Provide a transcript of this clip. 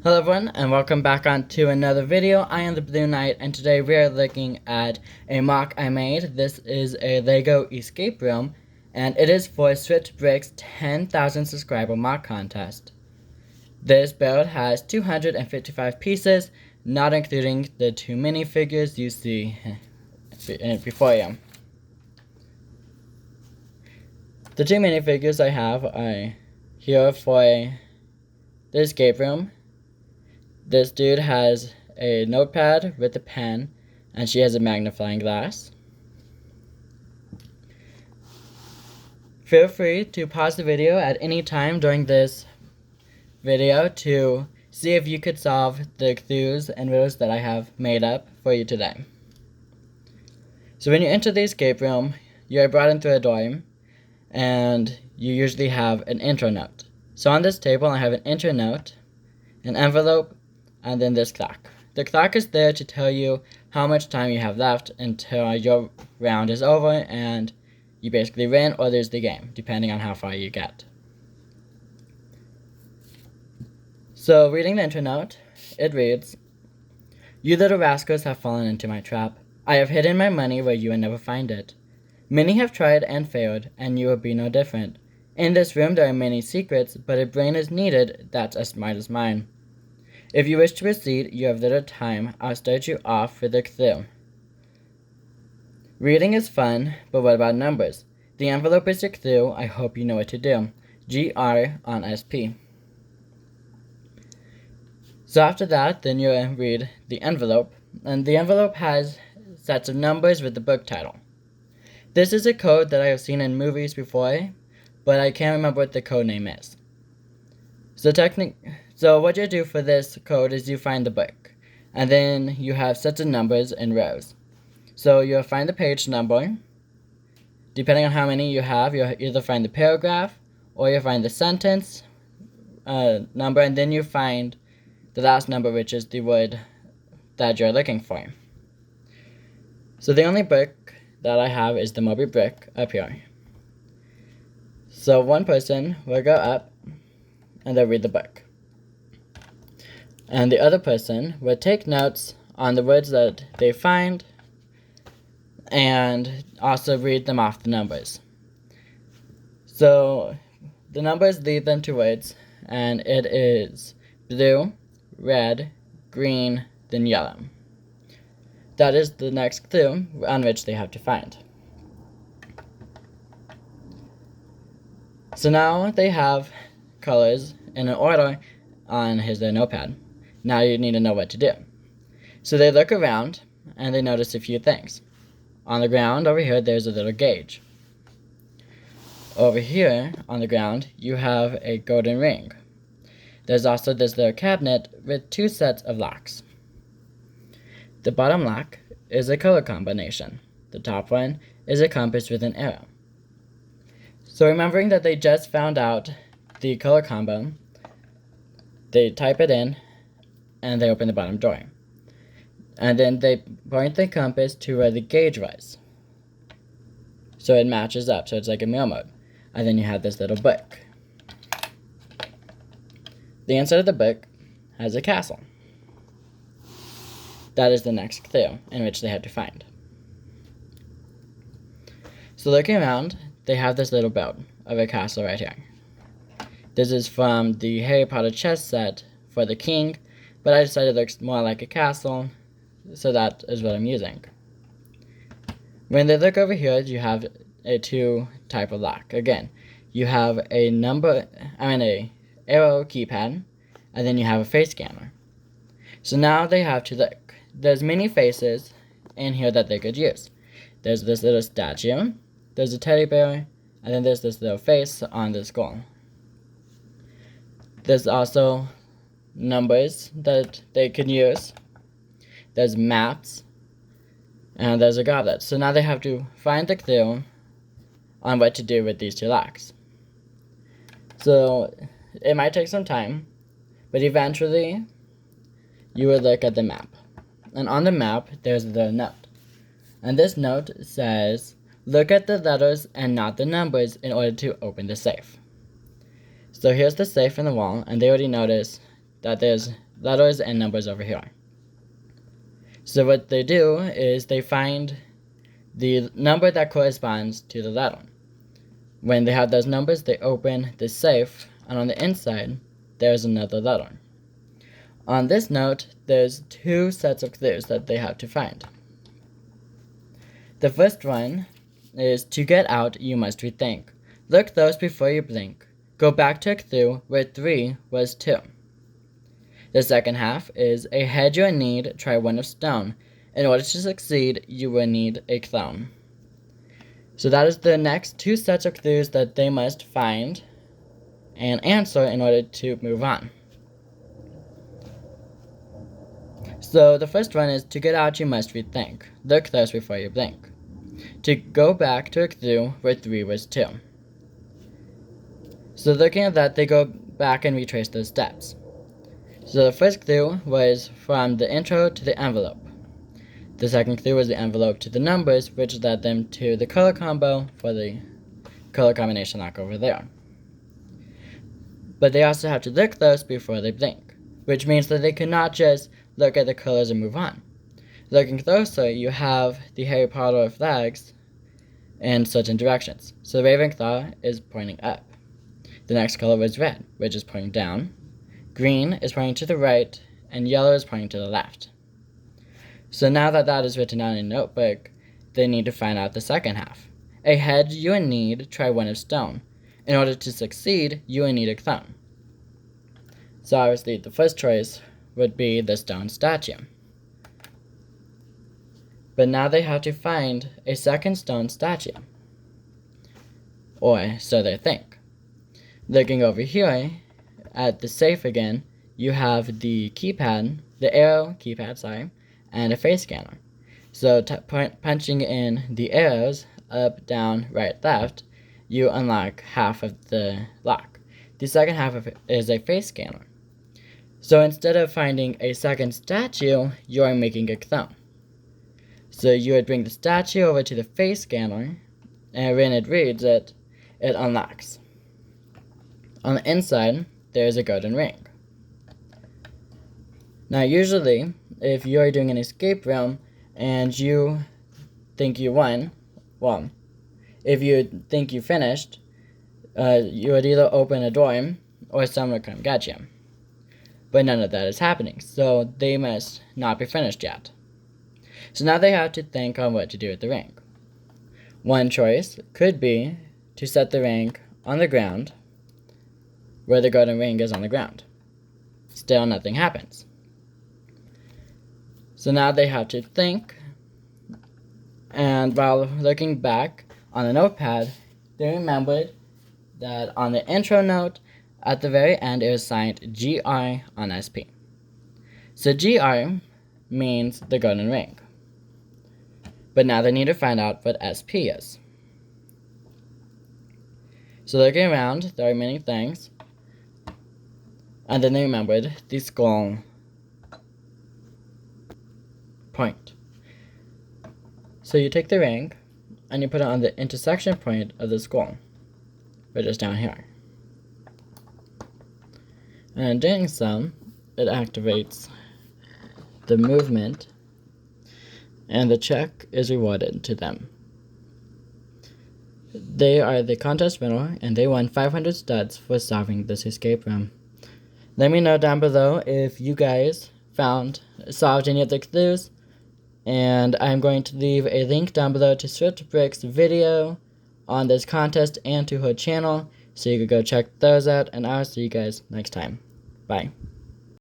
Hello everyone, and welcome back on to another video. I am the Blue Knight, and today we are looking at a mock I made. This is a LEGO escape room, and it is for SwitchBrick's 10,000 subscriber mock contest. This build has 255 pieces, not including the two minifigures you see before you. The two minifigures I have are here for the escape room. This dude has a notepad with a pen, and she has a magnifying glass. Feel free to pause the video at any time during this video to see if you could solve the clues and riddles that I have made up for you today. So when you enter the escape room, you are brought in through a door, and you usually have an intro note. So on this table, I have an intro note, an envelope, and then this clock. The clock is there to tell you how much time you have left until your round is over and you basically win or lose the game, depending on how far you get. So reading the intro note, it reads, "You little rascals have fallen into my trap. I have hidden my money where you will never find it. Many have tried and failed, and you will be no different. In this room there are many secrets, but a brain is needed that's as smart as mine. If you wish to proceed, you have little time. I'll start you off with a clue. Reading is fun, but what about numbers? The envelope is your clue. I hope you know what to do. GR on SP. So after that, then you read the envelope, and the envelope has sets of numbers with the book title. This is a code that I have seen in movies before, but I can't remember what the code name is. So what you do for this code is you find the book, and then you have sets of numbers in rows. So you'll find the page number. Depending on how many you have, you'll either find the paragraph or you'll find the sentence number, and then you find the last number, which is the word that you're looking for. So the only book that I have is the Moby Brick up here. So one person will go up and they'll read the book. And the other person will take notes on the words that they find and also read them off the numbers. So the numbers lead them to words, and it is blue, red, green, then yellow. That is the next clue on which they have to find. So now they have colors in an order on their notepad. Now you need to know what to do. So they look around and they notice a few things. On the ground over here, there's a little gauge. Over here on the ground, you have a golden ring. There's also this little cabinet with two sets of locks. The bottom lock is a color combination. The top one is a compass with an arrow. So remembering that they just found out the color combo, they type it in and they open the bottom drawer. And then they point the compass to where the gauge was. So it matches up, so it's like a mirror mode. And then you have this little book. The inside of the book has a castle. That is the next clue in which they have to find. So looking around, they have this little build of a castle right here. This is from the Harry Potter chess set for the king, but I decided it looks more like a castle, so that is what I'm using. When they look over here, you have a two type of lock. Again, you have a arrow keypad, and then you have a face scanner. So now they have to look. There's many faces in here that they could use. There's this little statue, there's a teddy bear, and then there's this little face on the skull. There's also numbers that they can use. There's maps, and there's a goblet. So now they have to find the clue on what to do with these two locks. So it might take some time, but eventually you will look at the map. And on the map, there's the note. And this note says, look at the letters and not the numbers in order to open the safe. So here's the safe in the wall, and they already noticed that there's letters and numbers over here. So what they do is they find the number that corresponds to the letter. When they have those numbers, they open the safe, and on the inside, there's another letter. On this note, there's 2 sets of clues that they have to find. The first one is to get out, you must rethink. Look those before you blink. Go back to a clue where 3 was 2. The second half is a head you will need, try one of stone. In order to succeed, you will need a clone. So that is the next 2 sets of clues that they must find and answer in order to move on. So the first one is to get out, you must rethink. Look those before you blink. To go back to a clue where 3 was 2. So looking at that, they go back and retrace those steps. So the first clue was from the intro to the envelope. The second clue was the envelope to the numbers, which led them to the color combo for the color combination lock over there. But they also have to look those before they blink, which means that they cannot just look at the colors and move on. Looking closer, you have the Harry Potter flags in certain directions. So Ravenclaw is pointing up. The next color was red, which is pointing down. Green is pointing to the right, and yellow is pointing to the left. So now that that is written down in a notebook, they need to find out the second half. A head you will need, try one of stone. In order to succeed, you will need a clone. So obviously the first choice would be the stone statue. But now they have to find a second stone statue. Or so they think. Looking over here at the safe again, you have the keypad, the arrow keypad, and a face scanner. So punching in the arrows, up, down, right, left, you unlock half of the lock. The second half of it is a face scanner. So instead of finding a second statue, you are making a clone. So you would bring the statue over to the face scanner, and when it reads it, it unlocks. On the inside, there is a golden ring. Now usually, if you are doing an escape room and you think you won, well, if you think you finished, you would either open a door or someone would come get you. But none of that is happening, so they must not be finished yet. So now they have to think on what to do with the ring. One choice could be to set the ring on the ground where the golden ring is on the ground. Still nothing happens. So now they have to think, and while looking back on the notepad, they remembered that on the intro note, at the very end, it was signed GR on SP. So GR means the golden ring. But now they need to find out what SP is. So looking around, there are many things. And then they remembered the skull point. So you take the ring, and you put it on the intersection point of the skull, which is down here. And in doing so, it activates the movement, and the check is rewarded to them. They are the contest winner, and they won 500 studs for solving this escape room. Let me know down below if you guys solved any of the clues, and I'm going to leave a link down below to SwiftBrick's video on this contest and to her channel, so you can go check those out, and I'll see you guys next time. Bye.